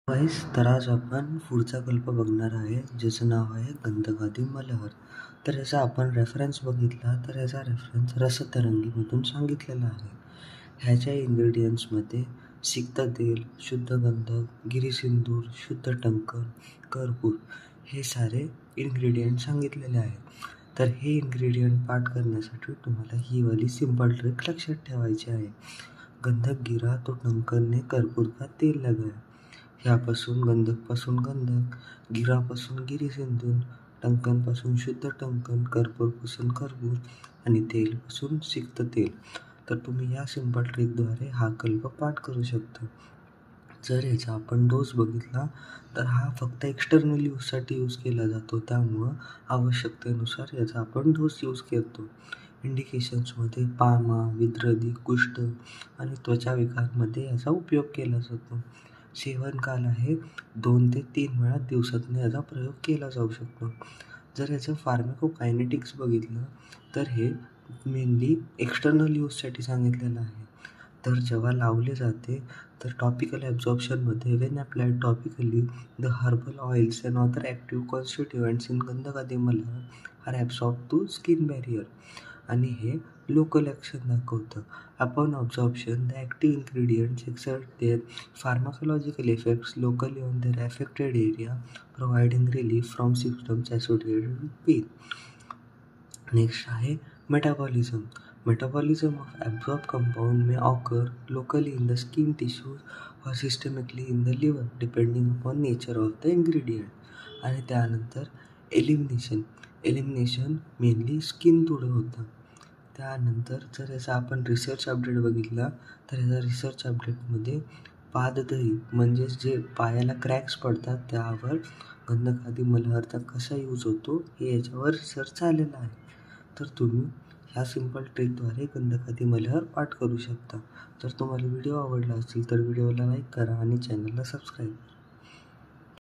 तर आज आपण पुढचा कल्प बघणार आहे, ज्याचं नाव आहे गंधकादी मल्हार. तर याचा आपण रेफरन्स बघितला तर याचा रेफरन्स रसतरंगीमधून सांगितलेला आहे. ह्याच्या इन्ग्रेडियंट्समध्ये सिक्त तेल, शुद्ध गंधक, गिरीसिंदूर, शुद्ध टंकन, कर्पूर हे सारे इन्ग्रेडियंट सांगितलेले आहेत. तर हे इन्ग्रेडियंट पाठ करण्यासाठी तुम्हाला ही वाली सिंपल ट्रिक लक्षात ठेवायची आहे. गंधक गिरा तो टंकन ने कर्पूर का तेल लगाया. ह्यापासून गंधकपासून गंधक, गिरापासून गिरीसिंधूर, टंकनपासून शुद्ध टंकन, कर्पूरपासून कर्पूर आणि तेलपासून सिक्त तेल. तर तुम्ही या सिंपल ट्रिकद्वारे हा कल्प पाठ करू शकता. जर याचा आपण डोस बघितला तर हा फक्त एक्सटर्नल यूजसाठी यूज केला जातो, त्यामुळं आवश्यकतेनुसार याचा आपण डोस यूज करतो. इंडिकेशन्समध्ये पामा, विद्रदी, कुष्ठ आणि त्वचा विकारामध्ये याचा उपयोग केला जातो. सेवनकाल आहे 2 ते 3 वेळा दिवसातून याचा प्रयोग केला जाऊ शकतो. जर याचं फार्माकोकायनेटिक्स बघितलं तर हे मेनली एक्सटर्नल यूजसाठी सांगितलेलं आहे. तर जेव्हा लावले जाते तर टॉपिकल ॲब्झॉर्प्शनमध्ये when applied topically the herbal oils and other active constituents in Gandhakadi Malahar are absorb to skin barrier. आणि हे लोकल ॲक्शन दाखवतं. Upon absorption the active ingredients exert their pharmacological effects locally on their affected area, providing relief from symptoms associated with pain. Next आहे metabolism. Metabolism of absorbed compound may occur locally in the skin tissues or systemically in the liver, depending upon nature of the ingredient. आणि त्यानंतर elimination mainly skin through होतं. त्यानंतर जर याचा आपण research update बघितला तर याचा रिसर्च अपडेटमध्ये पाददही म्हणजेच जे पायाला क्रॅक्स पडतात त्यावर गंधकादी मल्हारचा कसा यूज होतो हे याच्यावर रिसर्च आलेला आहे. तर तुम्ही ह्या सिंपल ट्रिकद्वारे गंधकादी मल्हार पाठ करू शकता. जर तुम्हाला व्हिडिओ आवडला असेल तर व्हिडिओला लाईक करा आणि चॅनलला सबस्क्राईब करा.